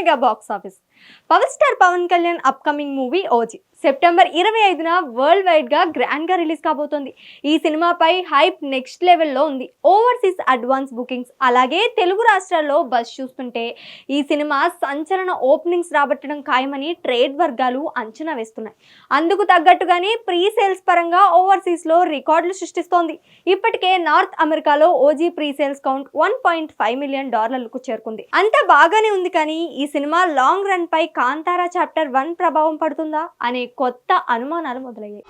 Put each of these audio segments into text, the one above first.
Mega box office. Power star Pawan Kalyan upcoming movie OG September 25న world wide గా grand గా release కాబోతోంది. ఈ సినిమాపై హైప్ నెక్స్ట్ లెవెల్లో ఉంది. ఓవర్సీస్ అడ్వాన్స్ బుకింగ్స్ అలాగే తెలుగు రాష్ట్రాల్లో బస్ చూస్తుంటే ఈ సినిమా సంచలన ఓపెనింగ్స్ రాబట్టడం ఖాయమని ట్రేడ్ వర్గాలు అంచనా వేస్తున్నాయి. అందుకు తగ్గట్టుగానే ప్రీ సేల్స్ పరంగా ఓవర్సీస్ లో రికార్డులు సృష్టిస్తోంది. ఇప్పటికే నార్త్ అమెరికాలో OG pre sales count $1.5 million చేరుకుంది. అంతా బాగానే ఉంది, కానీ ఈ సినిమా లాంగ్ రన్ పై కాంతారా చాప్టర్ 1 ప్రభావం పడుతుందా అనే కొత్త అనుమానాలు మొదలయ్యాయి.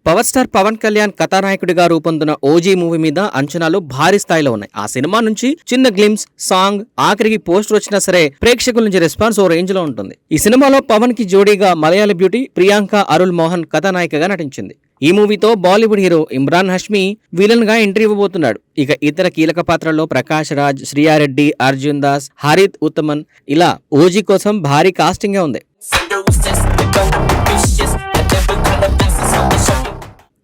పవర్ స్టార్ పవన్ కళ్యాణ్ కథానాయకుడిగా రూపొందిన ఓజీ మూవీ మీద అంచనాలు భారీ స్థాయిలో ఉన్నాయి. ఆ సినిమా నుంచి చిన్న గ్లిమ్స్, సాంగ్, ఆఖరికి పోస్టర్ వచ్చినా సరే ప్రేక్షకుల నుంచి రెస్పాన్స్ ఓ రేంజ్ లో ఉంటుంది. ఈ సినిమాలో పవన్ కి జోడీగా మలయాళ బ్యూటీ ప్రియాంక అరుల్ మోహన్ కథానాయికగా నటించింది. ఈ మూవీతో బాలీవుడ్ హీరో ఇమ్రాన్ హష్మీ విలన్ గా ఎంట్రీ ఇవ్వబోతున్నాడు. ఇక ఇతర కీలక పాత్రల్లో ప్రకాష్ రాజ్, శ్రియారెడ్డి, అర్జున్ దాస్, హరిత్ ఉత్తమన్ ఇలా ఓజీ కోసం భారీ కాస్టింగ్ ఉంది.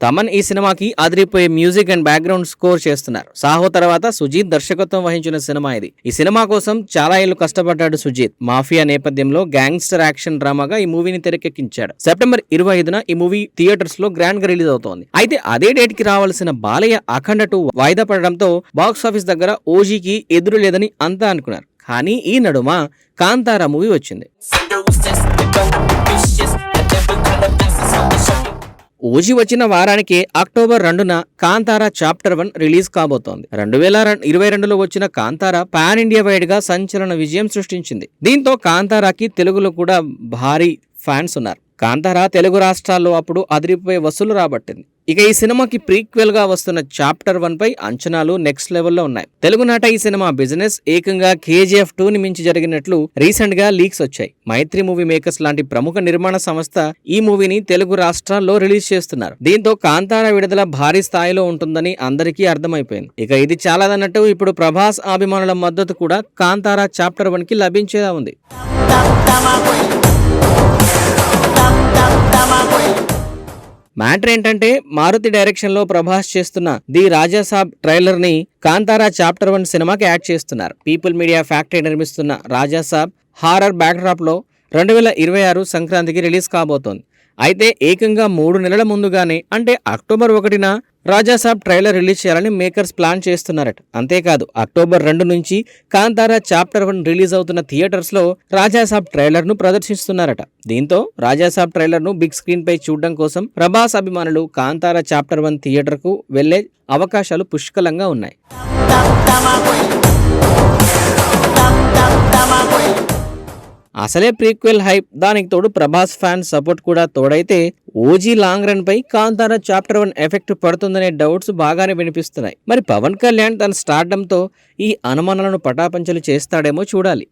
తమన్ ఈ సినిమాకి అదిరిపోయే మ్యూజిక్ అండ్ బ్యాక్గ్రౌండ్ స్కోర్ చేస్తున్నారు. సాహో తర్వాత సుజీత్ దర్శకత్వం వహించిన సినిమా ఇది. ఈ సినిమా కోసం చాలా ఏళ్లు కష్టపడ్డాడు సుజీత్. మాఫియా నేపథ్యంలో గ్యాంగ్స్టర్ యాక్షన్ డ్రామాగా ఈ మూవీని తెరకెక్కించాడు. సెప్టెంబర్ 25న ఈ మూవీ థియేటర్స్ లో గ్రాండ్ గా రిలీజ్ అవుతోంది. అయితే అదే డేట్ కి రావాల్సిన బాలయ్య అఖండ 2 వాయిదా పడడంతో బాక్స్ ఆఫీస్ దగ్గర ఓజీకి ఎదురు లేదని అంతా అనుకున్నారు. కానీ ఈ నడుమ కాంతారా మూవీ వచ్చింది. ఓజీ వచ్చిన వారానికే అక్టోబర్ 2న కాంతారా చాప్టర్ 1 రిలీజ్ కాబోతోంది. 2022లో వచ్చిన కాంతారా పాన్ ఇండియా వైడ్ గా సంచలన విజయం సృష్టించింది. దీంతో కాంతారాకి తెలుగులో కూడా భారీ ఫ్యాన్స్ ఉన్నారు. కాంతారా తెలుగు రాష్ట్రాల్లో అప్పుడు అదిరిపోయే వసూలు రాబట్టింది. ఇక ఈ సినిమాకి ప్రీక్వెల్ గా వస్తున్న చాప్టర్ 1 పై అంచనాలు నెక్స్ట్ లెవెల్లో ఉన్నాయి. తెలుగు నాట ఈ సినిమా బిజినెస్ ఏకంగా KGF 2ని మించి జరిగినట్లు రీసెంట్ గా లీక్స్ వచ్చాయి. మైత్రి మూవీ మేకర్స్ లాంటి ప్రముఖ నిర్మాణ సంస్థ ఈ మూవీని తెలుగు రాష్ట్రాల్లో రిలీజ్ చేస్తున్నారు. దీంతో కాంతారా విడుదల భారీ స్థాయిలో ఉంటుందని అందరికీ అర్థమైపోయింది. ఇక ఇది చాలాదన్నట్టు ఇప్పుడు ప్రభాస్ అభిమానుల మద్దతు కూడా కాంతారా చాప్టర్ 1కి లభించేలా ఉంది. మ్యాటర్ ఏంటంటే మారుతి డైరెక్షన్ లో ప్రభాస్ చేస్తున్న ది రాజాసాబ్ ట్రైలర్ ని కాంతారా చాప్టర్ 1 సినిమాకి యాడ్ చేస్తున్నారు. పీపుల్ మీడియా ఫ్యాక్టరీ నిర్మిస్తున్న రాజాసాబ్ హారర్ బ్యాక్డ్రాప్ లో 2026 సంక్రాంతికి రిలీజ్ కాబోతోంది. అయితే ఏకంగా 3 నెలల ముందుగానే అంటే అక్టోబర్ 1న రాజాసాబ్ ట్రైలర్ రిలీజ్ చేయాలని మేకర్స్ ప్లాన్ చేస్తున్నారట. అంతేకాదు అక్టోబర్ 2 నుంచి కాంతారా చాప్టర్ 1 రిలీజ్ అవుతున్న థియేటర్స్ లో రాజాసాబ్ ట్రైలర్ ను ప్రదర్శిస్తున్నారట. దీంతో రాజాసాబ్ ట్రైలర్ ను బిగ్ స్క్రీన్ పై చూడడం కోసం ప్రభాస్ అభిమానులు కాంతారా చాప్టర్ 1 థియేటర్ కు వెళ్లే అవకాశాలు పుష్కలంగా ఉన్నాయి. అసలే ప్రీక్వెల్ హైప్, దానికి తోడు ప్రభాస్ ఫ్యాన్స్ సపోర్ట్ కూడా తోడైతే ఓజీ లాంగ్ రన్ పై కాంతారా చాప్టర్ 1 ఎఫెక్ట్ పడుతుందనే డౌట్స్ బాగానే వినిపిస్తున్నాయి. మరి పవన్ కళ్యాణ్ తన స్టార్డంతో ఈ అనుమానాలను పటాపంచలు చేస్తాడేమో చూడాలి.